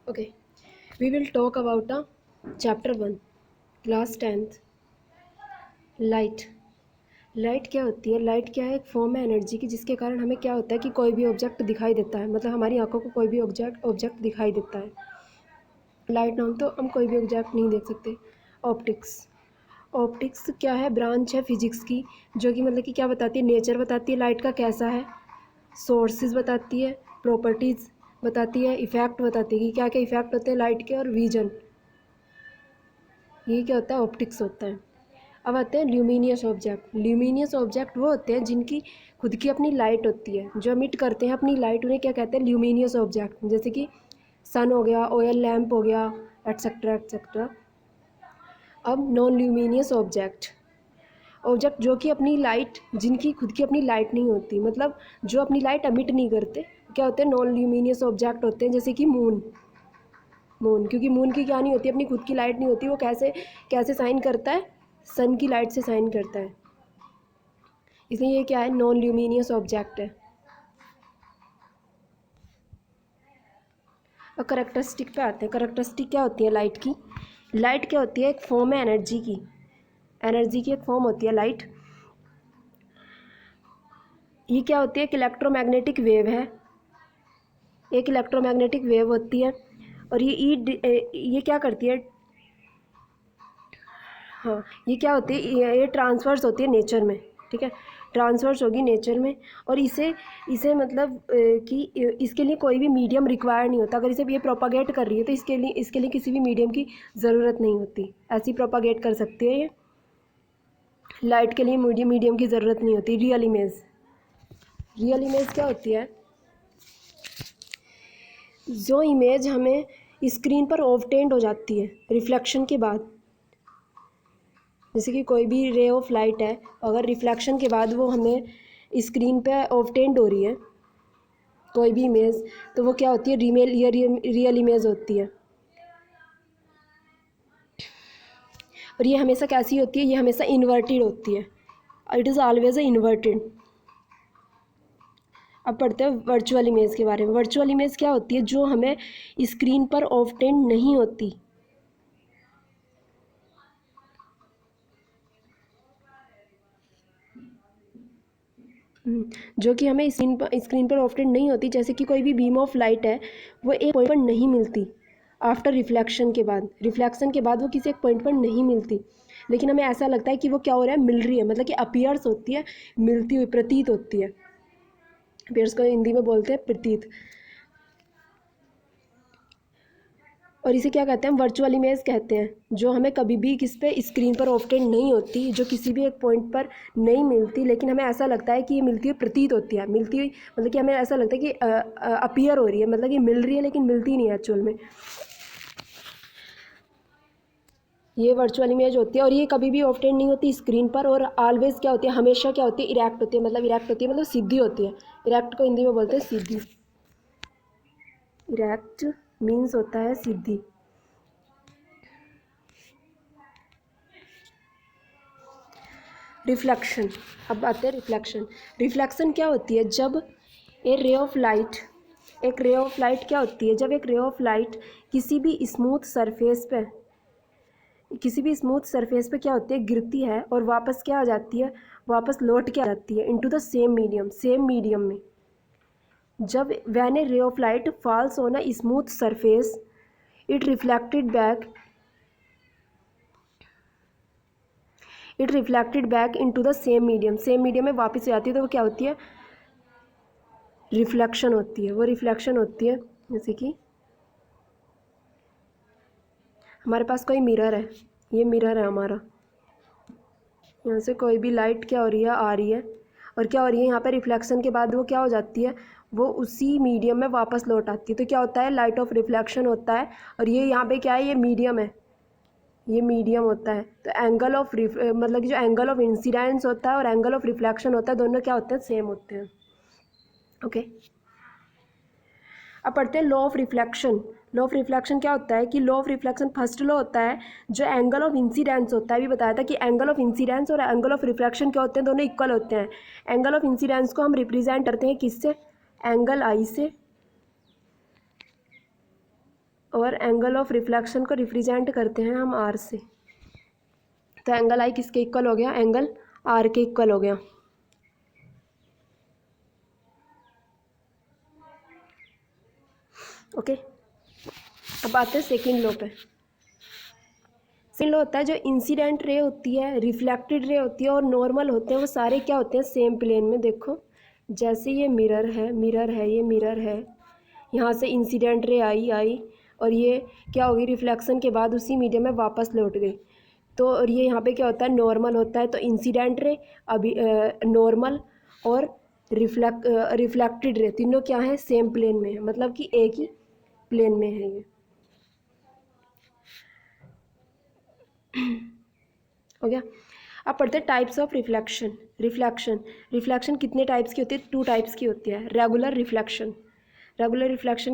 Okay, we will talk about chapter 1, class 10th, light. Light क्या होती है? Light क्या है? एक फॉर्म है एनर्जी की, जिसके कारण हमें क्या होता है कि कोई भी ऑब्जेक्ट दिखाई देता है, मतलब हमारी आंखों को कोई भी ऑब्जेक्ट दिखाई देता है। लाइट ना हो तो हम कोई भी ऑब्जेक्ट नहीं देख सकते। ऑप्टिक्स। ऑप्टिक्स क्या है? ब्रांच है फिजिक्स की, जो कि मतलब कि क्या बताती है? नेचर बताती है लाइट का कैसा है, सोर्सेज बताती है, प्रॉपर्टीज़ बताती है, इफ़ेक्ट बताती है कि क्या क्या इफ़ेक्ट होते हैं लाइट के, और विजन। ये क्या होता है? ऑप्टिक्स होता है। अब आते हैं ल्यूमिनियस ऑब्जेक्ट। ल्यूमिनियस ऑब्जेक्ट वो होते हैं जिनकी खुद की अपनी लाइट होती है, जो एमिट करते हैं अपनी लाइट, उन्हें क्या कहते हैं? Luminous object. जैसे कि सन हो गया, ऑयल लैम्प हो गया, एट्सेट्रा एट्सेट्रा। अब नॉन ल्यूमिनियस ऑब्जेक्ट, ऑब्जेक्ट जो कि अपनी लाइट, जिनकी खुद की अपनी लाइट नहीं होती, मतलब जो अपनी लाइट एमिट नहीं करते, क्या होते हैं? नॉन ल्यूमिनियस ऑब्जेक्ट होते हैं। जैसे कि मून। क्योंकि मून की क्या नहीं होती? अपनी खुद की लाइट नहीं होती। वो कैसे कैसे साइन करता है? सन की लाइट से साइन करता है, इसलिए ये क्या है? नॉन ल्यूमिनियस ऑब्जेक्ट है। और करेक्टरिस्टिक पे आते हैं। करेक्टरिस्टिक क्या होती है लाइट की? लाइट क्या होती है? एक फॉर्म है एनर्जी की। एनर्जी की एक फॉर्म होती है लाइट। ये क्या होती है? एक इलेक्ट्रोमैग्नेटिक वेव है। एक इलेक्ट्रोमैग्नेटिक वेव होती है। और ये क्या करती है? हाँ, ये क्या होती है? ये ट्रांसफर्स होती है नेचर में। ठीक है, ट्रांसफर्स होगी नेचर में। और इसे इसे मतलब कि इसके लिए कोई भी मीडियम रिक्वायर नहीं होता। अगर इसे ये प्रोपागेट कर रही है तो इसके लिए किसी भी मीडियम की ज़रूरत नहीं होती। ऐसी प्रोपागेट कर सकती है ये। लाइट के लिए मीडियम की ज़रूरत नहीं होती। Real image. रियल इमेज क्या होती है? जो इमेज हमें स्क्रीन पर ऑब्टेन्ड हो जाती है रिफ्लेक्शन के बाद। जैसे कि कोई भी रे ऑफ लाइट है, अगर रिफ्लेक्शन के बाद वो हमें स्क्रीन पे ऑब्टेन्ड हो रही है कोई भी इमेज, तो वो क्या होती है? रियल इमेज होती है। और ये हमेशा कैसी होती है? ये हमेशा इन्वर्टेड होती है। It is always inverted. अब पढ़ते हैं वर्चुअल इमेज के बारे में। वर्चुअल इमेज क्या होती है? जो हमें स्क्रीन पर ऑब्टेन्ड नहीं होती। जो कि हमें स्क्रीन पर ऑब्टेन्ड नहीं होती। जैसे कि कोई भी बीम ऑफ लाइट है, वो एक पॉइंट पर नहीं मिलती आफ्टर रिफ्लेक्शन के बाद। रिफ्लेक्शन के बाद वो किसी एक पॉइंट पर नहीं मिलती, लेकिन हमें ऐसा लगता है कि वो क्या हो रहा है? मिल रही है, मतलब कि अपीयर्स होती है, मिलती हुई, प्रतीत होती है। अपीयर्स को हिंदी में बोलते हैं प्रतीत। और इसे क्या कहते हैं? वर्चुअल इमेज कहते हैं, जो हमें कभी भी किस पे स्क्रीन पर ऑब्टेन्ड नहीं होती, जो किसी भी एक पॉइंट पर नहीं मिलती, लेकिन हमें ऐसा लगता है कि ये मिलती हुई प्रतीत होती है। मिलती हुई मतलब कि हमें ऐसा लगता है कि अपीयर हो रही है, मतलब कि मिल रही है लेकिन मिलती नहीं है एक्चुअल में। ये वर्चुअल इमेज होती है। और ये कभी भी ऑब्टेन्ड नहीं होती स्क्रीन पर। और ऑलवेज क्या होती है? हमेशा क्या होती है? इरेक्ट होती है। मतलब सीधी होती है। इरेक्ट को हिंदी में बोलते हैं सीधी। इरेक्ट मीन्स होता है सीधी। रिफ्लेक्शन। अब आते हैं रिफ्लेक्शन। रिफ्लेक्शन क्या होती है? जब ए रे ऑफ लाइट एक रे ऑफ लाइट क्या होती है? जब एक रे ऑफ लाइट किसी भी स्मूथ सरफेस पे क्या होती है? गिरती है और वापस क्या आ जाती है? वापस लौट के आ जाती है इनटू द सेम मीडियम में। जब when A ray of light falls on a smooth surface, it reflected back into the same medium में वापस आ जाती है। तो वो क्या होती है? रिफ्लेक्शन होती है। वो रिफ्लेक्शन होती है। जैसे कि हमारे पास कोई मिरर है, ये मिरर है हमारा। यहाँ से कोई भी लाइट क्या हो रही है? आ रही है। और क्या हो रही है? यहाँ पे रिफ्लेक्शन के बाद वो क्या हो जाती है? वो उसी मीडियम में वापस लौट आती है। तो क्या होता है? लाइट ऑफ रिफ्लेक्शन होता है। और ये यहाँ पे क्या है? ये मीडियम है, ये मीडियम होता है। तो एंगल ऑफ मतलब कि जो एंगल ऑफ इंसिडेंस होता है और एंगल ऑफ रिफ्लेक्शन होता है, दोनों क्या होते हैं? सेम होते हैं। ओके, अब पढ़ते हैं law of reflection. Law of reflection क्या होता है? कि law of reflection first law होता है जो एंगल ऑफ इंसिडेंस होता है। अभी बताया था कि एंगल ऑफ इंसिडेंस और एंगल ऑफ रिफ्लेक्शन क्या होते हैं? दोनों इक्वल होते हैं। एंगल ऑफ इंसिडेंस को हम रिप्रेजेंट करते हैं किससे? एंगल आई से। और एंगल ऑफ रिफ्लेक्शन को रिप्रेजेंट करते हैं हम आर से। तो एंगल आई किसके इक्वल हो गया, एंगल आर के इक्वल हो गया। ओके, अब आते हैं सेकेंड लॉ पे। सेकेंड लॉ होता है जो इंसिडेंट रे होती है, रिफ्लेक्टेड रे होती है और नॉर्मल होते हैं, वो सारे क्या होते हैं, सेम प्लेन में। देखो जैसे ये मिरर है, मिरर है, ये मिरर है, यहाँ से इंसिडेंट रे आई और ये क्या होगी, रिफ्लेक्शन के बाद उसी मीडियम में वापस लौट गई। तो और ये यहाँ पे क्या होता है, नॉर्मल होता है। तो इंसिडेंट रे, अभी नॉर्मल और रिफ्लेक्टेड रे तीनों क्या है, सेम प्लेन में है, मतलब कि एक ही प्लेन में है ये। हो गया। अब पढ़ते हैं टाइप्स ऑफ रिफ्लेक्शन। रिफ्लेक्शन कितने टाइप्स की होती है, 2 टाइप्स की होती है। रेगुलर रिफ्लेक्शन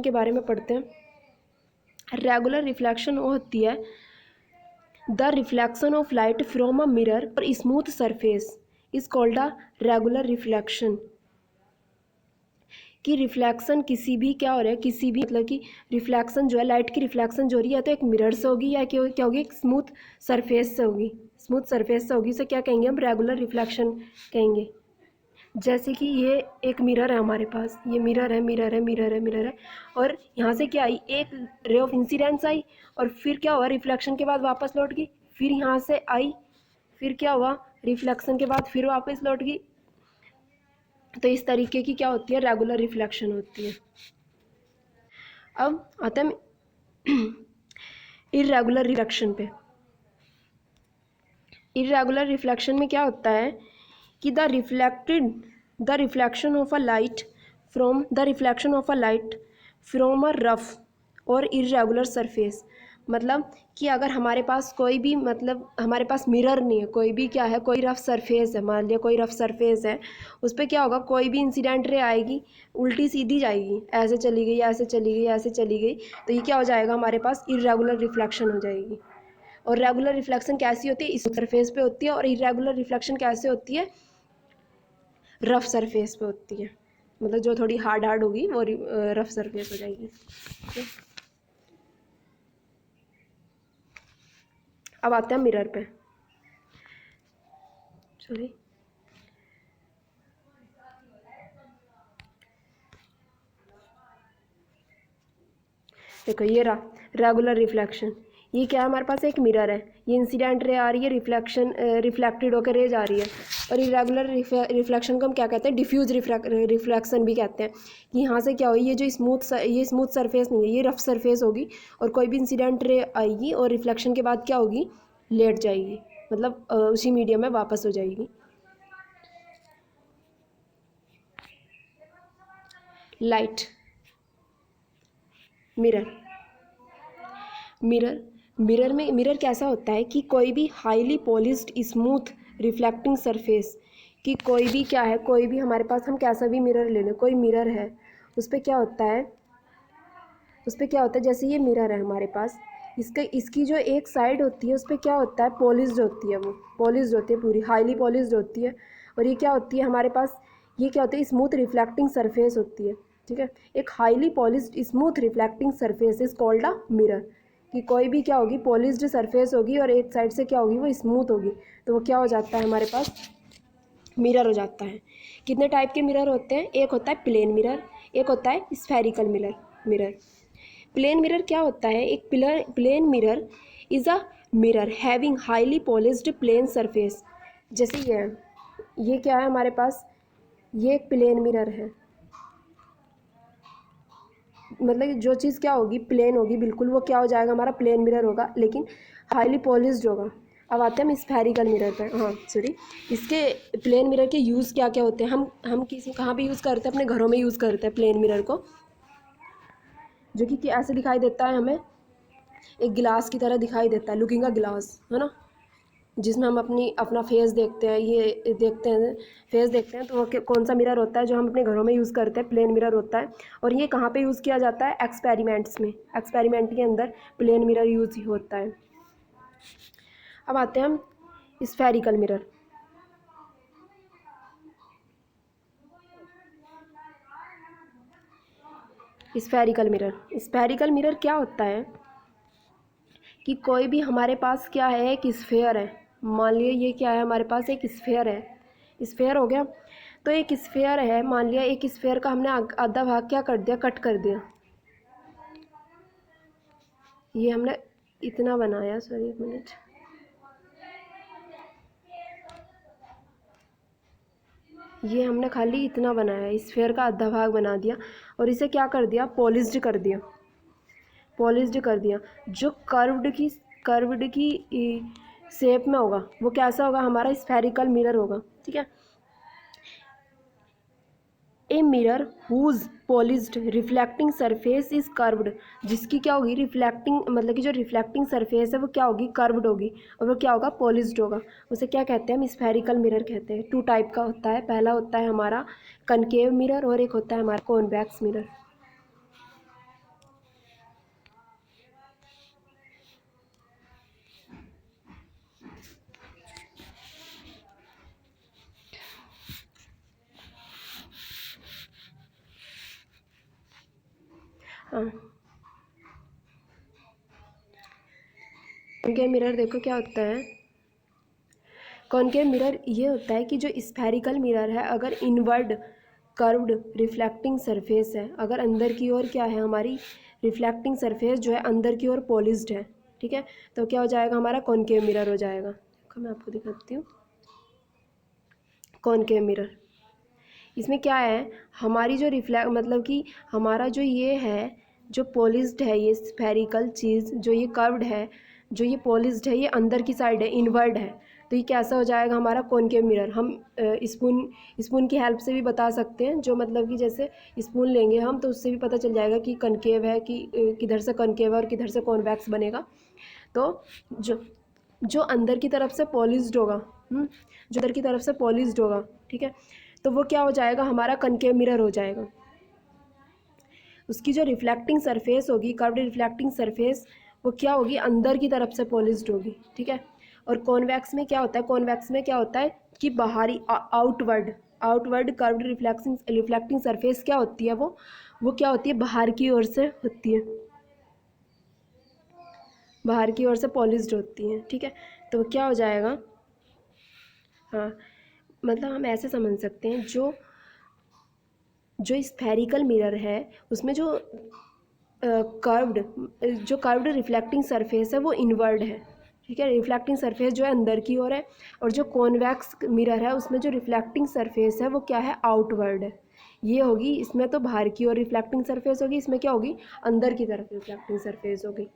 के बारे में पढ़ते हैं। रेगुलर रिफ्लेक्शन वो होती है the reflection of light from a mirror और smooth surface is called a regular reflection. कि रिफ्लेक्शन किसी भी क्या हो रहा है, किसी भी मतलब कि रिफ्लेक्शन जो है, लाइट की रिफ्लेक्शन जो हो रही है, या तो एक मिरर से होगी या क्या होगी, एक स्मूथ सरफेस से होगी। स्मूथ सरफेस से होगी, इसे क्या कहेंगे हम, रेगुलर रिफ्लेक्शन कहेंगे। जैसे कि ये एक मिरर है हमारे पास, ये मिरर है और यहाँ से क्या आई, एक रे ऑफ इंसिडेंस आई और फिर क्या हुआ, रिफ्लेक्शन के बाद वापस लौट गई, फिर यहाँ से आई, फिर क्या हुआ, रिफ्लेक्शन के बाद फिर वापस लौट गई। तो इस तरीके की क्या होती है, रेगुलर रिफ्लेक्शन होती है। अब आता है इर्रेगुलर रिफ्लेक्शन पे। इर्रेगुलर रिफ्लेक्शन में क्या होता है कि the reflection of a light from a rough और इर्रेगुलर सरफेस। मतलब कि अगर हमारे पास कोई भी, मतलब हमारे पास मिरर नहीं है, कोई भी क्या है, कोई रफ सरफेस है, मान लिया कोई रफ सरफेस है, उस पर क्या होगा, कोई भी इंसिडेंट रे आएगी, उल्टी सीधी जाएगी, ऐसे चली गई, ऐसे चली गई, ऐसे चली गई, तो ये क्या हो जाएगा, हमारे पास इर्रेगुलर रिफ्लेक्शन हो जाएगी। और रेगुलर रिफ्लेक्शन कैसी होती है, इस सरफेस पे होती है, और इरेगुलर रिफ्लेक्शन कैसे होती है, रफ सरफेस पे होती है, मतलब जो थोड़ी हार्ड होगी वो रफ सरफेस हो जाएगी। okay? अब आते हैं मिरर पे। सॉरी, देखो ये रहा रेगुलर रिफ्लेक्शन। ये क्या है, हमारे पास एक मिरर है, ये इंसिडेंट रे आ रही है, रिफ्लेक्टेड होकर रेज आ रही है। और इरेगुलर रिफ्लेक्शन को हम क्या कहते हैं, डिफ्यूज रिफ्लेक्शन भी कहते हैं। कि यहाँ से क्या होगी, ये स्मूथ सरफेस नहीं है, ये रफ सरफेस होगी, और कोई भी इंसिडेंट रे आएगी और रिफ्लेक्शन के बाद क्या होगी, लेट जाएगी, मतलब उसी मीडियम में वापस हो जाएगी। लाइट, मिरर मिरर मिरर कैसा होता है कि कोई भी highly polished smooth reflecting surface, कि कोई भी क्या है, कोई भी हमारे पास, हम कैसा भी मिरर ले लें, कोई मिरर है, उस पर क्या होता है, जैसे ये मिरर है हमारे पास, इसकी जो एक साइड होती है उस पर क्या होता है, पॉलिश्ड होती है, वो पॉलिश्ड होती है, पूरी हाईली पॉलिश्ड होती है। और ये क्या होती है हमारे पास, ये क्या होती है, स्मूथ रिफ्लेक्टिंग सरफेस होती है। ठीक है, एक highly polished smooth reflecting surface is called a mirror. कि कोई भी क्या होगी, पॉलिश्ड सरफेस होगी और एक साइड से क्या होगी, वो स्मूथ होगी, तो वो क्या हो जाता है, हमारे पास मिरर हो जाता है। कितने टाइप के मिरर होते हैं, एक होता है प्लेन मिरर, एक होता है स्फेरिकल मिरर। प्लेन मिरर क्या होता है, एक plane mirror is a mirror having highly polished plane surface. जैसे ये क्या है हमारे पास, ये एक प्लेन मिरर है, मतलब जो चीज़ क्या होगी, प्लेन होगी बिल्कुल, वो क्या हो जाएगा, हमारा प्लेन मिरर होगा, लेकिन हाईली पॉलिश्ड होगा। अब आते हैं हम स्फेरिकल मिरर पर। हाँ सॉरी, इसके प्लेन मिरर के यूज़ क्या क्या होते हैं, हम किसी कहाँ पे यूज़ करते हैं, अपने घरों में यूज़ करते हैं प्लेन मिरर को, जो कि ऐसे दिखाई देता है हमें, एक गिलास की तरह दिखाई देता है, लुकिंग अ गिलास, है ना, जिसमें हम अपना फेस देखते हैं, ये देखते हैं, फेस देखते हैं, तो वो कौन सा मिरर होता है, जो हम अपने घरों में यूज़ करते हैं, प्लेन मिरर होता है। और ये कहाँ पे यूज़ किया जाता है, एक्सपेरिमेंट्स में, एक्सपेरिमेंट के अंदर प्लेन मिरर यूज़ होता है। अब आते हैं हम spherical mirror. Spherical mirror, spherical mirror क्या होता है कि कोई भी हमारे पास क्या है, एक स्फेयर है, मान लिया ये क्या है, हमारे पास एक स्फेयर है, स्फेयर हो गया। तो एक स्फेयर है, मान लिया एक स्फेयर का हमने आधा भाग क्या कर दिया, कट कर दिया। ये हमने इतना बनाया, सॉरी एक मिनट, ये हमने खाली इतना बनाया, स्फेयर का आधा भाग बना दिया और इसे क्या कर दिया, पॉलिश्ड कर दिया, पॉलिश्ड कर दिया। जो कर्व्ड की शेप में होगा वो कैसा होगा, हमारा स्फेरिकल मिरर होगा, ठीक है। A mirror whose polished reflecting surface is curved, जिसकी क्या होगी, रिफ्लेक्टिंग मतलब कि जो रिफ्लेक्टिंग सरफेस है वो क्या होगी, कर्व्ड होगी, और वो क्या होगा, पॉलिश्ड होगा। उसे क्या कहते हैं, हम स्फेरिकल मिरर कहते हैं। टू टाइप का होता है, पहला होता है हमारा कनकेव मिरर और एक होता है हमारा कॉन्वेक्स मिरर। हाँ, कॉनकेव मिरर देखो क्या होता है, कॉनकेव मिरर ये होता है कि जो स्फेरिकल मिरर है, अगर इनवर्ड कर्व्ड रिफ्लेक्टिंग सरफेस है, अगर अंदर की ओर क्या है, हमारी रिफ्लेक्टिंग सरफेस जो है अंदर की ओर पॉलिश्ड है, ठीक है, तो क्या हो जाएगा, हमारा कॉनकेव मिरर हो जाएगा। देखो मैं आपको दिखाती हूँ, कॉनकेव मिरर, इसमें क्या है, हमारी जो रिफ्लेक्ट मतलब कि हमारा जो ये है, जो पॉलिश्ड है, ये स्फेरिकल चीज़ जो ये कर्व्ड है, जो ये पॉलिश्ड है, ये अंदर की साइड है, इनवर्ड है, तो ये कैसा हो जाएगा, हमारा कॉनकेव मिरर। हम स्पून की हेल्प से भी बता सकते हैं, जो मतलब कि जैसे स्पून लेंगे हम तो उससे भी पता चल जाएगा कि कनकेव है कि किधर से कनकेव है और किधर से कॉन्वेक्स बनेगा। तो जो जो अंदर की तरफ से पॉलिश्ड होगा, जो अंदर की तरफ से पॉलिश्ड होगा, ठीक है, तो वो क्या हो जाएगा, हमारा कनकेव मिरर हो जाएगा। उसकी जो रिफ्लेक्टिंग सरफेस होगी, कर्व्ड रिफ्लेक्टिंग सरफेस, वो क्या होगी, अंदर की तरफ से पॉलिश्ड होगी, ठीक है। और कॉन्वेक्स में क्या होता है, कॉन्वेक्स में क्या होता है कि बाहरी outward outward curved reflecting surface क्या होती है, वो क्या होती है, बाहर की ओर से होती है, बाहर की ओर से पॉलिश्ड होती है, ठीक है। तो क्या हो जाएगा, हाँ, मतलब हम ऐसे समझ सकते हैं, जो स्फेरिकल मिरर है उसमें जो कर्व्ड रिफ्लेक्टिंग सरफेस है वो इनवर्ड है, ठीक है, रिफ्लेक्टिंग सरफेस जो है अंदर की ओर है, और जो कॉन्वेक्स मिरर है उसमें जो रिफ्लेक्टिंग सरफेस है वो क्या है, आउटवर्ड है। ये होगी, इसमें तो बाहर की ओर रिफ्लेक्टिंग सरफेस होगी, इसमें क्या होगी, अंदर की तरफ रिफ्लेक्टिंग सरफेस होगी।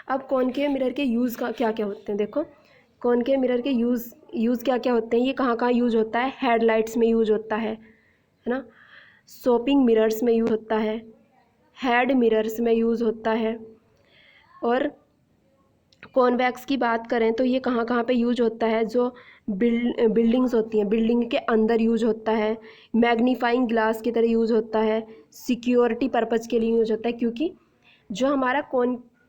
अब कॉनकेव मिरर के यूज़ का क्या क्या होते हैं, देखो कॉनकेव मिरर के यूज़ क्या क्या होते हैं, ये कहाँ कहाँ यूज़ होता है, हेडलाइट्स में यूज़ होता है ना, शॉपिंग मिरर्स में यूज़ होता है, हेड मिरर्स में यूज़ होता है, और कॉन्वेक्स की बात करें तो ये कहाँ कहाँ पे यूज होता है, जो बिल्डिंग्स होती हैं, बिल्डिंग के अंदर यूज होता है, मैग्नीफाइंग ग्लास की तरह यूज होता है, सिक्योरिटी पर्पज़ के लिए यूज होता है, क्योंकि जो हमारा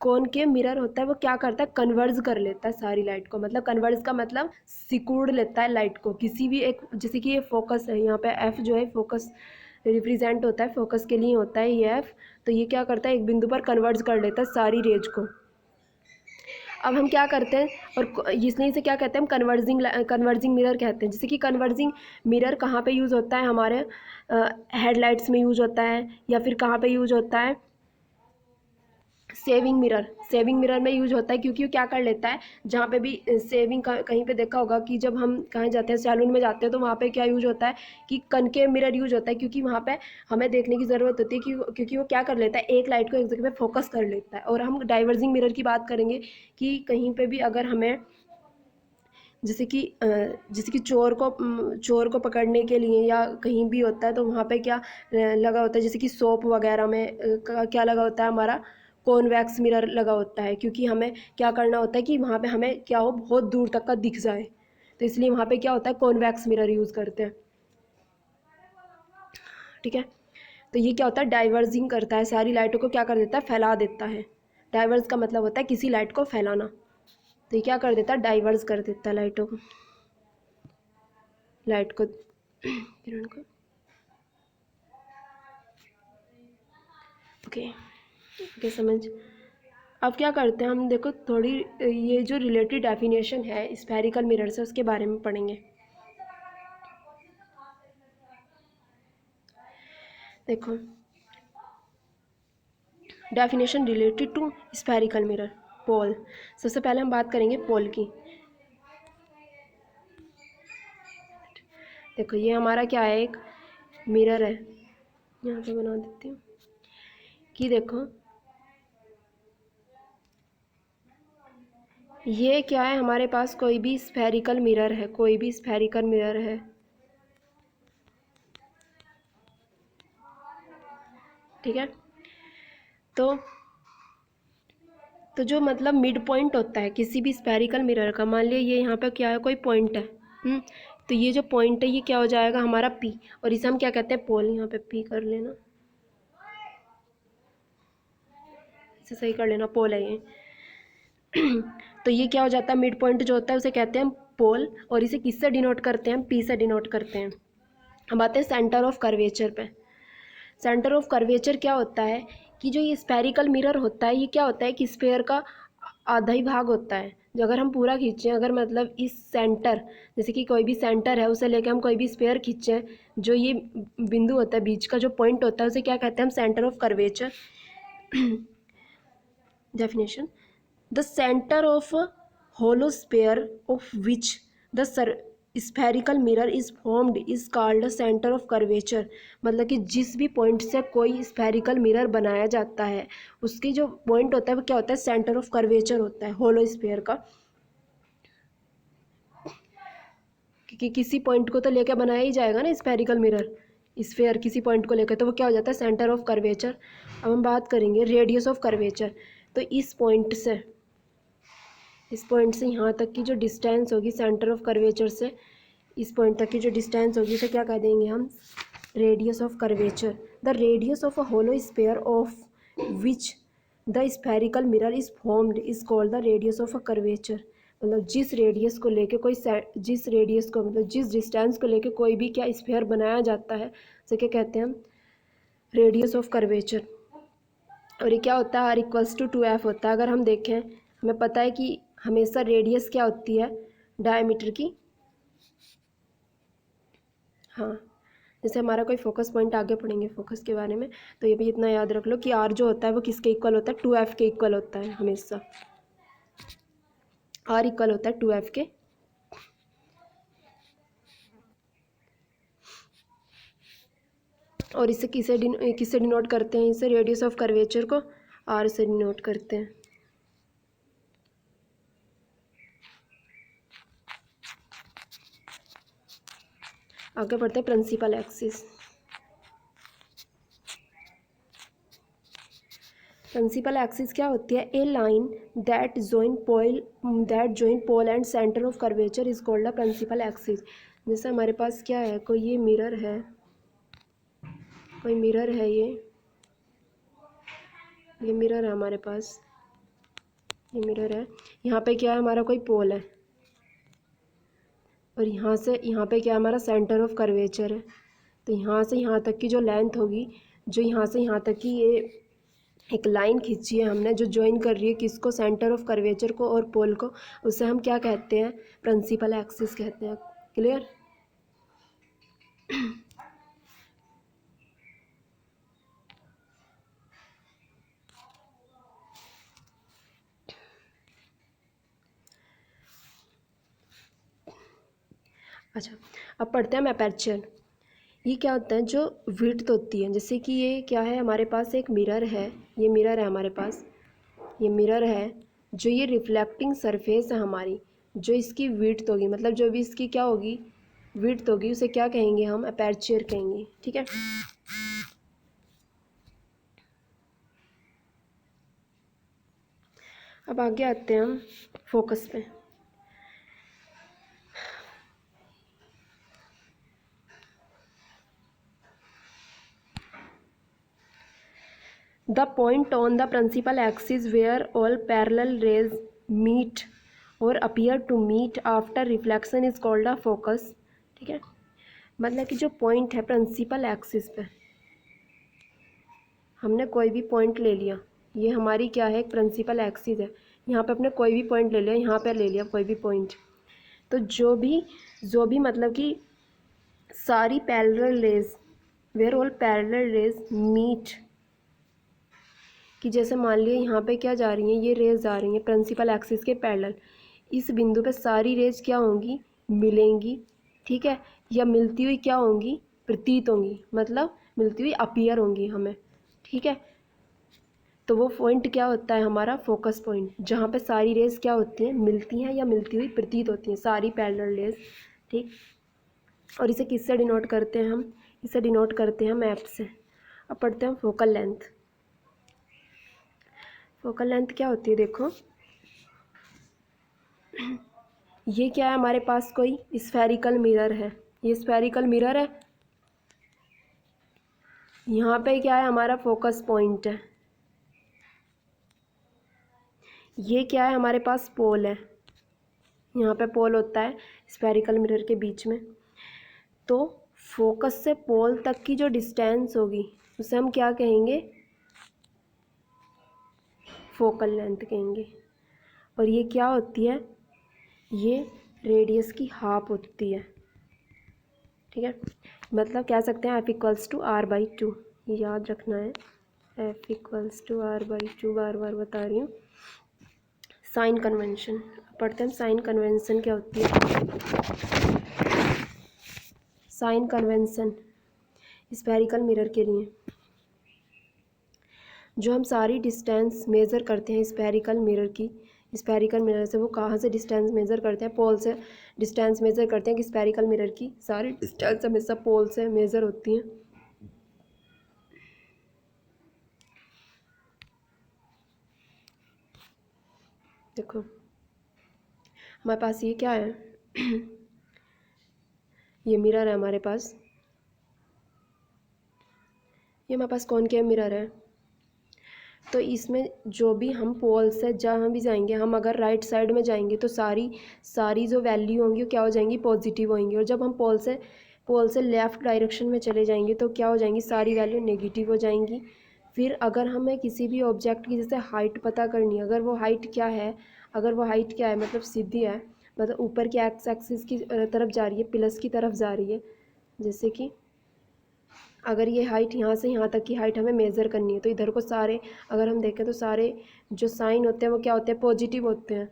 कॉनकेव मिरर होता है वो क्या करता है, कन्वर्ज कर लेता है सारी लाइट को, मतलब कन्वर्ज का मतलब सिकुड़ लेता है लाइट को किसी भी एक, जैसे कि ये फोकस है, यहाँ पे एफ जो है फोकस रिप्रेजेंट होता है, फोकस के लिए होता है ये एफ, तो ये क्या करता है, एक बिंदु पर कन्वर्ज कर लेता है सारी रेज को। अब हम क्या करते हैं, और इसलिए इसे क्या कहते हैं, हम कन्वर्जिंग मिरर कहते हैं। जैसे कि कन्वर्जिंग मिरर कहाँ पे यूज़ होता है, हमारे हेडलाइट्स में यूज़ होता है, या फिर कहाँ पे यूज़ होता है, सेविंग मिरर में यूज होता है, क्योंकि वो क्या कर लेता है, जहाँ पे भी सेविंग कहीं पे देखा होगा कि जब हम कहीं जाते हैं, सैलून में जाते हैं, तो वहाँ पे क्या यूज होता है कि कनकेव मिरर यूज होता है, क्योंकि वहाँ पे हमें देखने की ज़रूरत होती है क्योंकि वो क्या कर लेता है, एक लाइट को एक जगह पे फोकस कर लेता है। और हम डाइवर्जिंग मिरर की बात करेंगे कि कहीं पर भी अगर हमें जैसे कि चोर को पकड़ने के लिए या कहीं भी होता है, तो वहाँ पे क्या लगा होता है, जैसे कि सोप वगैरह में क्या लगा होता है, हमारा कॉन्वेक्स मिरर लगा होता है, क्योंकि हमें क्या करना होता है कि वहाँ पे हमें क्या हो, बहुत दूर तक का दिख जाए, तो इसलिए वहाँ पे क्या होता है, कॉन्वेक्स मिरर यूज़ करते हैं, ठीक है। तो ये क्या होता है, डाइवर्जिंग करता है, सारी लाइटों को क्या कर देता है, फैला देता है। डाइवर्स का मतलब होता है किसी लाइट को फैलाना, तो ये क्या कर देता है, डाइवर्स कर देता है लाइटों को। लाइट को, किरण को। ओके समझ। अब क्या करते हैं हम, देखो थोड़ी ये जो रिलेटेड डेफिनेशन है स्फेरिकल मिरर से उसके बारे में पढ़ेंगे। देखो definition related to spherical mirror. Pole, सबसे पहले हम बात करेंगे पोल की। देखो ये हमारा क्या है, एक मिरर है, यहाँ पे बना देती हूँ कि देखो ये क्या है, हमारे पास कोई भी स्फेरिकल मिरर है, कोई भी स्फेरिकल मिरर है, ठीक है। तो जो मतलब मिड पॉइंट होता है किसी भी स्फेरिकल मिरर का, मान लिया ये यहाँ पे क्या है, कोई पॉइंट है, तो ये जो पॉइंट है ये क्या हो जाएगा हमारा पी, और इसे हम क्या कहते हैं, पोल। यहाँ पे पी कर लेना, इसे सही कर लेना, पोल है ये। तो ये क्या हो जाता है, मिड पॉइंट जो होता है उसे कहते हैं पोल, और इसे किससे डिनोट करते हैं, पी से डिनोट करते हैं। अब आते हैं सेंटर ऑफ कर्वेचर पे। सेंटर ऑफ कर्वेचर क्या होता है कि जो ये स्फेरिकल मिरर होता है ये क्या होता है कि स्फेयर का आधा ही भाग होता है। जो अगर हम पूरा खींचें, अगर मतलब इस सेंटर, जैसे कि कोई भी सेंटर है उसे लेकर हम कोई भी स्फेयर खींचें, जो ये बिंदु होता है, बीच का जो पॉइंट होता है उसे क्या कहते हैं हम, centre of curvature. Definition, the centre of hollow sphere of which the spherical mirror is formed is called the center of curvature। मतलब कि जिस भी पॉइंट से कोई स्फेरिकल मिरर बनाया जाता है उसकी जो पॉइंट होता है वो क्या होता है, सेंटर ऑफ कर्वेचर होता है होलो स्फेयर का। क्योंकि किसी पॉइंट को तो लेकर बनाया ही जाएगा ना स्फेरिकल मिरर, स्फेयर किसी पॉइंट को लेकर, तो वो क्या हो जाता है, सेंटर ऑफ कर्वेचर। अब हम बात करेंगे रेडियस ऑफ कर्वेचर। तो इस पॉइंट से यहाँ तक की जो डिस्टेंस होगी सेंटर ऑफ कर्वेचर से इस पॉइंट तक की जो डिस्टेंस होगी उसे क्या कह देंगे हम, radius of curvature. The radius of a hollow sphere of which the spherical mirror is formed is called the radius of a curvature. मतलब जिस रेडियस को लेके कोई जिस रेडियस को मतलब जिस डिस्टेंस को लेके कोई भी क्या स्फेयर बनाया जाता है उसे क्या कहते हैं हम, रेडियस ऑफ कर्वेचर। और ये क्या होता है, आर इक्वल्स टू 2f होता है। अगर हम देखें, हमें पता है कि हमेशा रेडियस क्या होती है, डायमीटर की। हाँ, जैसे हमारा कोई फोकस पॉइंट, आगे पढ़ेंगे फोकस के बारे में, तो ये भी इतना याद रख लो कि आर जो होता है वो किसके इक्वल होता है, 2f के इक्वल होता है हमेशा। आर इक्वल होता है 2f के। और इसे किससे डिनोट करते हैं, इसे रेडियस ऑफ कर्वेचर को आर से डिनोट करते हैं। आगे बढ़ते हैं प्रिंसिपल एक्सिस। प्रिंसिपल एक्सिस क्या होती है, a line that join pole and centre of curvature is called the principal axis. जैसे हमारे पास क्या है, कोई ये मिरर है, कोई मिरर है, ये मिरर है हमारे पास, ये मिरर है, यहाँ पे क्या है हमारा कोई पोल है, और यहाँ से यहाँ पे क्या है हमारा सेंटर ऑफ कर्वेचर है। तो यहाँ से यहाँ तक की जो लेंथ होगी, जो यहाँ से यहाँ तक की ये एक लाइन खींची है हमने जो ज्वाइन कर रही है किसको, सेंटर ऑफ कर्वेचर को और पोल को, उसे हम क्या कहते हैं, प्रिंसिपल एक्सिस कहते हैं। क्लियर। अच्छा, अब पढ़ते हैं हम अपर्चर। ये क्या होता है, जो विड्थ होती है, जैसे कि ये क्या है, हमारे पास एक मिरर है, ये मिरर है हमारे पास, ये मिरर है, जो ये रिफ्लेक्टिंग सरफेस है हमारी, जो इसकी विड्थ होगी, मतलब जो भी इसकी क्या होगी, विड्थ होगी, उसे क्या कहेंगे हम, अपर्चर कहेंगे। ठीक है। अब आगे आते हैं हम फोकस पे। The point on the principal axis where all parallel rays meet और appear to meet after reflection is called a focus. ठीक है। मतलब कि जो पॉइंट है प्रिंसिपल एक्सिस पे, हमने कोई भी पॉइंट ले लिया, ये हमारी क्या है, एक प्रिंसिपल एक्सिस है। यहाँ पे अपने कोई भी पॉइंट ले लिया, यहाँ पे ले लिया कोई भी पॉइंट, तो जो भी मतलब कि सारी parallel rays, where all parallel rays meet, कि जैसे मान लिया यहाँ पे क्या जा रही हैं, ये रेज जा रही हैं प्रिंसिपल एक्सिस के पैरेलल, इस बिंदु पे सारी रेज क्या होंगी, मिलेंगी, ठीक है, या मिलती हुई क्या होंगी, प्रतीत होंगी, मतलब मिलती हुई अपीयर होंगी हमें, ठीक है। तो वो पॉइंट क्या होता है हमारा, फोकस पॉइंट, जहाँ पे सारी रेज क्या होती हैं, मिलती हैं या मिलती हुई प्रतीत होती हैं, सारी पैरेलल रेज, ठीक। और इसे किससे डिनोट करते हैं हम, इसे डिनोट करते हैं मैप से। अब पढ़ते हैं फोकल लेंथ। फोकल लेंथ क्या होती है, देखो ये क्या है हमारे पास, कोई स्फेरिकल मिरर है, ये स्फेरिकल मिरर है, यहाँ पे क्या है हमारा फोकस पॉइंट है, ये क्या है हमारे पास, पोल है, यहाँ पे पोल होता है स्फेरिकल मिरर के बीच में। तो फोकस से पोल तक की जो डिस्टेंस होगी उसे हम क्या कहेंगे, फोकल लेंथ कहेंगे। और ये क्या होती है, ये रेडियस की हाफ होती है, ठीक है। मतलब कह सकते हैं F=R/2, ये याद रखना है, F=R/2, बार बार बता रही हूँ। साइन कन्वेंशन पढ़ते हैं, साइन कन्वेंशन क्या होती है। साइन कन्वेंशन स्फेरिकल मिरर के लिए, जो हम सारी डिस्टेंस मेज़र करते हैं स्फेरिकल मिरर की, स्फेरिकल मिरर से वो कहाँ से डिस्टेंस मेज़र करते हैं, पोल से डिस्टेंस मेज़र करते हैं, कि स्फेरिकल मिरर की सारी डिस्टेंस हमेशा पोल से मेज़र होती हैं। देखो हमारे पास ये क्या है ये मिरर है हमारे पास, ये हमारे पास कॉनकेव मिरर है। तो इसमें जो भी हम पोल से जहाँ भी जाएंगे, हम अगर राइट साइड में जाएंगे तो सारी जो वैल्यू होंगी वो क्या हो जाएंगी, पॉजिटिव होंगी। और जब हम पोल से लेफ़्ट डायरेक्शन में चले जाएंगे तो क्या हो जाएंगी, सारी वैल्यू नेगेटिव हो जाएंगी। फिर अगर हमें किसी भी ऑब्जेक्ट की जैसे हाइट पता करनी है, अगर वो हाइट क्या है, मतलब सीधी है, मतलब ऊपर की एक्स एक्सिस की तरफ जा रही है, प्लस की तरफ जा रही है, जैसे कि अगर ये हाइट यहाँ से यहाँ तक की हाइट हमें मेज़र करनी है, तो इधर को सारे अगर हम देखें तो सारे जो साइन होते हैं वो क्या होते हैं, पॉजिटिव होते हैं।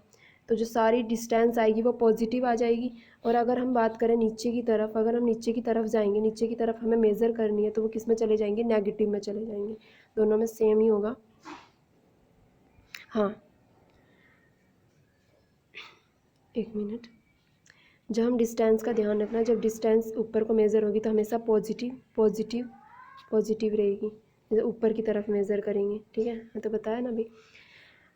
तो जो सारी डिस्टेंस आएगी वो पॉजिटिव आ जाएगी। और अगर हम बात करें नीचे की तरफ, अगर हम नीचे की तरफ जाएंगे, नीचे की तरफ हमें मेज़र करनी है, तो वो किस में चले जाएंगे, नेगेटिव में चले जाएंगे। दोनों में सेम ही होगा। हाँ एक मिनट, जब हम डिस्टेंस का ध्यान रखना, जब डिस्टेंस ऊपर को मेज़र होगी तो हमेशा पॉजिटिव रहेगी, जैसे ऊपर की तरफ मेज़र करेंगे, ठीक है। मैं तो बताया ना अभी।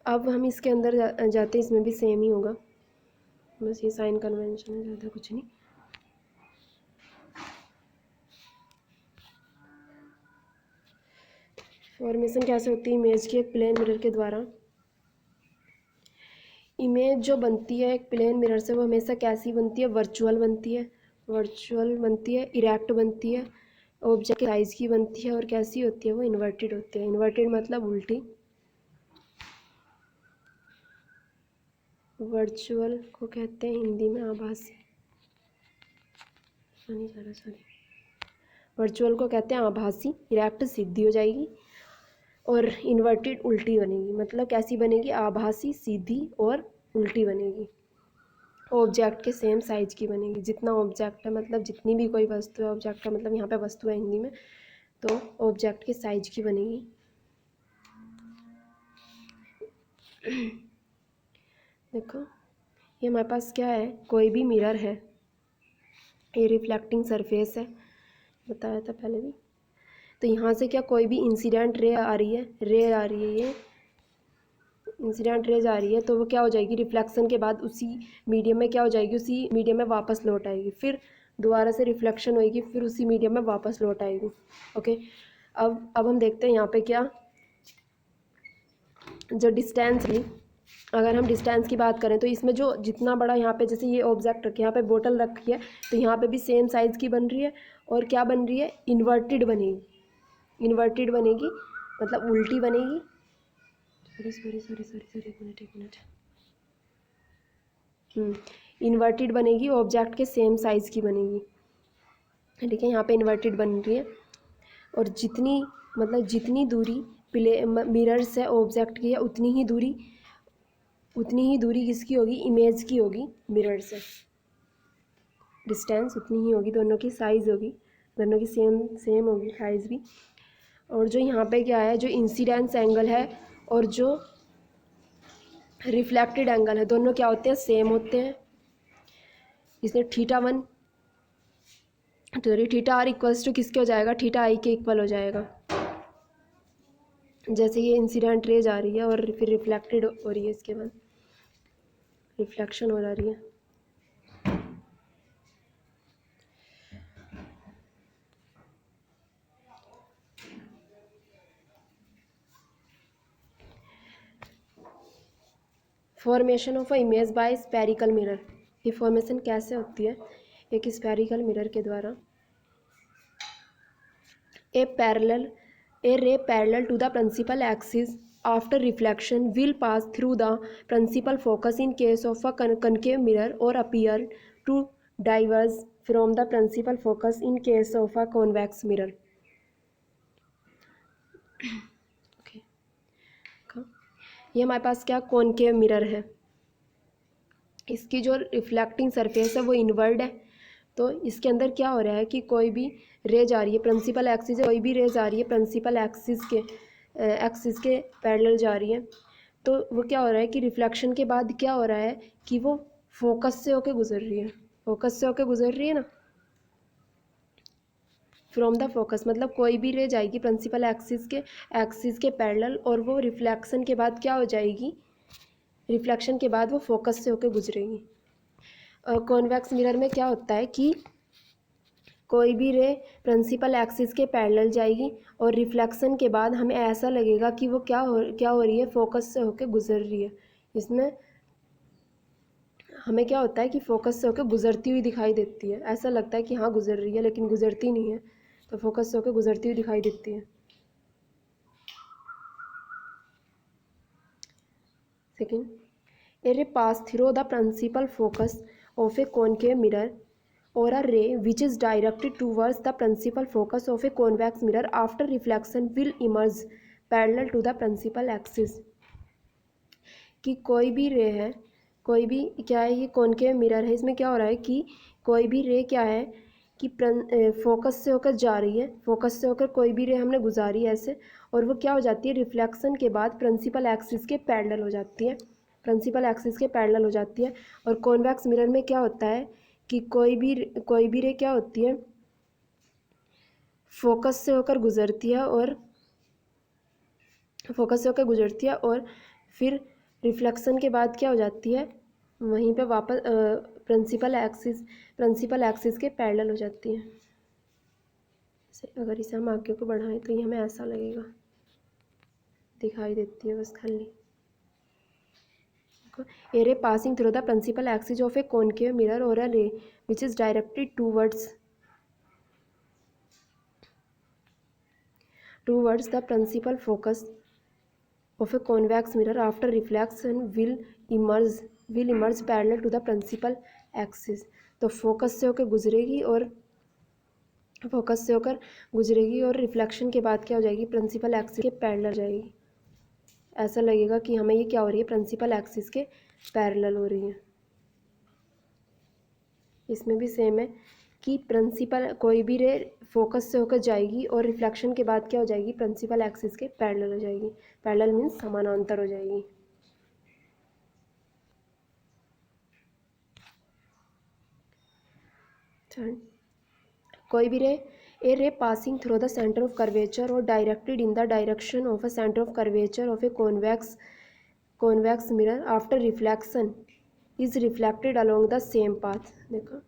अब हम इसके अंदर जाते हैं, इसमें भी सेम ही होगा, बस ये साइन कन्वेंशन है, ज़्यादा कुछ नहीं। फॉर्मेशन कैसे होती है इमेज की, एक प्लेन मिरर के द्वारा इमेज जो बनती है एक प्लेन मिरर से, वो हमेशा कैसी बनती है, वर्चुअल बनती है, इरेक्ट बनती है, ऑब्जेक्ट साइज की बनती है, और कैसी होती है, वो इन्वर्टेड होती है। इन्वर्टेड मतलब उल्टी। वर्चुअल को कहते हैं हिंदी में आभासी, वर्चुअल को कहते हैं आभासी, इरेक्ट सीधी हो जाएगी, और इन्वर्टेड उल्टी बनेगी। मतलब कैसी बनेगी, आभासी, सीधी और उल्टी बनेगी। ऑब्जेक्ट के सेम साइज की बनेगी, जितना ऑब्जेक्ट है, मतलब जितनी भी कोई वस्तु है, ऑब्जेक्ट का मतलब यहाँ पे वस्तु है हिंदी में, तो ऑब्जेक्ट के साइज की बनेगी। देखो ये हमारे पास क्या है, कोई भी मिरर है, ये रिफ्लेक्टिंग सरफेस है, बताया था पहले भी। तो यहाँ से क्या कोई भी इंसिडेंट रे आ रही है, ये इंसिडेंट रेज आ रही है, तो वो क्या हो जाएगी, रिफ्लेक्शन के बाद उसी मीडियम में क्या हो जाएगी, उसी मीडियम में वापस लौट आएगी, फिर दोबारा से रिफ्लेक्शन होएगी, फिर उसी मीडियम में वापस लौट आएगी। ओके, अब हम देखते हैं यहाँ पे क्या, जो डिस्टेंस थी अगर हम डिस्टेंस की बात करें तो इसमें जो जितना बड़ा यहाँ पे जैसे ये ऑब्जेक्ट रखे यहाँ पे बोतल रखी है तो यहाँ पे भी सेम साइज़ की बन रही है और क्या बन रही है, इन्वर्टेड बनेगी। इन्वर्टेड बनेगी मतलब उल्टी बनेगी। Sorry sorry sorry sorry sorry, एक मिनट। इन्वर्टेड बनेगी, ऑब्जेक्ट के सेम साइज़ की बनेगी। ठीक है, यहाँ पे इन्वर्टेड बन रही है। और जितनी मतलब जितनी दूरी मिरर से ऑब्जेक्ट की है उतनी ही दूरी किसकी होगी, इमेज की होगी मिरर से। डिस्टेंस उतनी ही होगी, दोनों की साइज़ होगी, दोनों की सेम होगी साइज़ भी। और जो यहाँ पे क्या है, जो इंसिडेंस एंगल है और जो रिफ्लेक्टेड एंगल है दोनों क्या होते हैं, सेम होते हैं। इसलिए θ1 तो θr इक्वल्स टू किसके हो जाएगा, θi के इक्वल हो जाएगा। जैसे ये इंसिडेंट रेज आ रही है और फिर रिफ्लेक्टेड हो रही है, इसके बाद रिफ्लेक्शन हो रही है। Formation of a image by spherical mirror. ये फॉर्मेशन कैसे होती है, एक स्फेरिकल मिरर के द्वारा। A ray parallel to the principal axis after reflection will pass through the principal focus in case of a concave mirror or appear to diverge from the principal focus in case of a convex mirror. okay. ये हमारे पास क्या concave mirror है, इसकी जो reflecting surface है वो inward है। तो इसके अंदर क्या हो रहा है कि कोई भी रेज आ रही है प्रिंसिपल एक्सिस, कोई भी रेज आ रही है प्रिंसिपल एक्सिस के पैरेलल जा रही है। तो वो क्या हो रहा है कि रिफ्लेक्शन के बाद क्या हो रहा है कि वो फोकस से होके गुजर रही है, फोकस से होके गुजर रही है ना, फ्रॉम द फोकस। मतलब कोई भी रेज आएगी प्रिंसिपल एक्सिस के पैरेलल और वो रिफ्लेक्शन के बाद क्या हो जाएगी, रिफ्लेक्शन के बाद वो फोकस से होके गुजरेगी। कॉन्वेक्स मिरर में क्या होता है कि कोई भी रे प्रिंसिपल एक्सिस के पैरेलल जाएगी और रिफ्लेक्शन के बाद हमें ऐसा लगेगा कि वो क्या हो रही है, फोकस से होकर गुजर रही है। इसमें हमें क्या होता है कि फोकस से होकर गुजरती हुई दिखाई देती है, ऐसा लगता है कि हाँ गुजर रही है लेकिन गुजरती नहीं है, तो फोकस से होकर गुजरती हुई दिखाई देती है। Second, a ray pass through the principal focus of a concave mirror or a ray which is directed towards the principal focus of a convex mirror after reflection will emerge parallel to the principal axis। कि कोई भी रे है, कोई भी क्या है, ये कॉनकेव मिरर है, इसमें क्या हो रहा है कि कोई भी रे क्या है कि फोकस से होकर जा रही है, फोकस से होकर कोई भी रे हमने गुजारी है ऐसे, और वो क्या हो जाती है, रिफ्लेक्शन के बाद प्रिंसिपल एक्सिस के पैरेलल हो जाती है, प्रिंसिपल एक्सिस के पैरेलल हो जाती है। और कॉन्वेक्स मिरर में क्या होता है कि कोई भी रे क्या होती है, फोकस से होकर गुजरती है और फिर रिफ्लेक्शन के बाद क्या हो जाती है, वहीं पे वापस प्रिंसिपल एक्सिस के पैरेलल हो जाती है। अगर इसे हम आगे को बढ़ाएं तो ये हमें ऐसा लगेगा, दिखाई देती है बस खाली। A ray passing through the principal axis of a concave mirror or a ray which is directed towards the principal focus of a convex mirror after reflection will emerge parallel to the principal axis। तो focus से होकर गुजरेगी और reflection के बाद क्या हो जाएगी, प्रिंसिपल एक्सिस के पैरेलल जाएगी। ऐसा लगेगा कि हमें ये क्या हो रही है, प्रिंसिपल एक्सिस के पैरेलल हो रही है। इसमें भी सेम है कि प्रिंसिपल कोई भी रे फोकस से होकर जाएगी और रिफ्लेक्शन के बाद क्या हो जाएगी, प्रिंसिपल एक्सिस के पैरेलल हो जाएगी। पैरेलल मीन्स समानांतर हो जाएगी। कोई भी ray a ray passing through the centre of curvature और directed in the direction of a centre of curvature of a convex mirror after reflection is reflected along the same path. देखो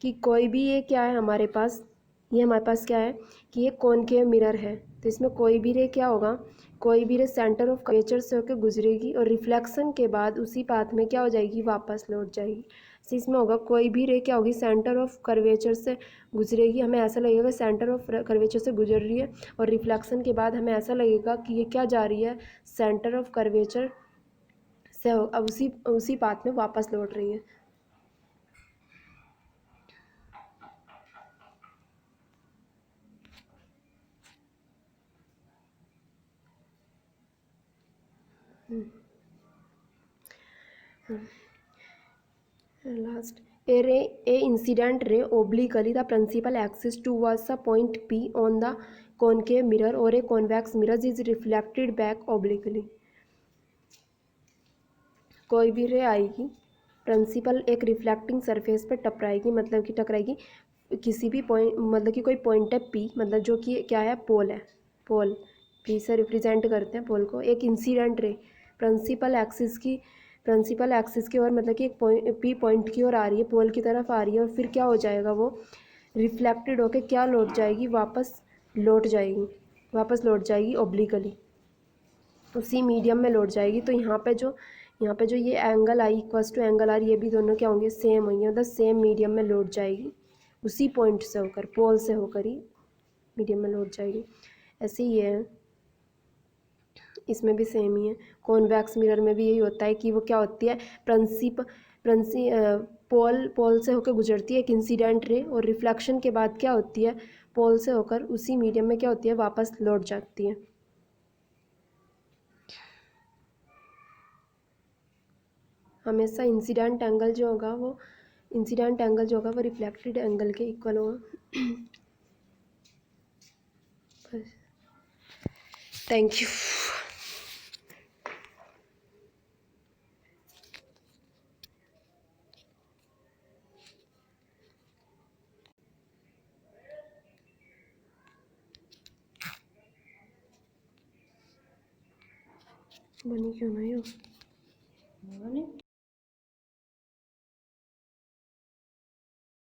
कि कोई भी ये क्या है हमारे पास, ये हमारे पास क्या है कि ये कॉनकेव मिरर है, तो इसमें कोई भी रे क्या होगा, कोई भी रे सेंटर ऑफ कर्वेचर से होकर गुजरेगी और रिफ्लेक्शन के बाद उसी पाथ में क्या हो जाएगी, वापस लौट जाएगी। तो इसमें होगा कोई भी रे क्या होगी, सेंटर ऑफ कर्वेचर से गुजरेगी, हमें ऐसा लगेगा सेंटर ऑफ कर्वेचर से गुजर रही है, और रिफ्लेक्शन के बाद हमें ऐसा लगेगा कि ये क्या जा रही है, सेंटर ऑफ कर्वेचर से अब उसी उसी पाथ में वापस लौट रही है। Last, a incident ray obliquely the principal axis towards the point P on the concave mirror or a convex mirror is reflected back obliquely. कोई भी रे आएगी, प्रिंसिपल एक रिफ्लेक्टिंग सरफेस पर टकराएगी, मतलब कि टकराएगी किसी भी पॉइंट, मतलब कि कोई पॉइंट है पी, मतलब जो कि क्या है, पोल है, पोल पी से रिप्रेजेंट करते हैं पोल को। एक इंसिडेंट रे प्रिंसिपल एक्सिस की, प्रिंसिपल एक्सिस की ओर, मतलब कि एक पॉइंट पी पॉइंट की ओर आ रही है, पोल की तरफ आ रही है, और फिर क्या हो जाएगा, वो रिफ्लेक्टेड होके क्या लौट जाएगी, वापस लौट जाएगी, वापस लौट जाएगी ओब्लिकली, उसी मीडियम में लौट जाएगी। तो यहाँ पे जो ये angle i equals to angle r, ये भी दोनों क्या होंगे, सेम होंगे, मतलब सेम मीडियम में लौट जाएगी, उसी पॉइंट से होकर, पोल से होकर ही मीडियम में लौट जाएगी। ऐसे ही है, इसमें भी सेम ही है। कॉन्वेक्स मिरर में भी यही होता है कि वो क्या होती है, प्रिंसी पोल से होकर गुजरती है एक इंसिडेंट रे, और रिफ्लेक्शन के बाद क्या होती है, पोल से होकर उसी मीडियम में क्या होती है, वापस लौट जाती है। हमेशा इंसिडेंट एंगल जो होगा वो रिफ्लेक्टेड एंगल के इक्वल होगा। बस, थैंक यू। बनी क्यों नहीं हो?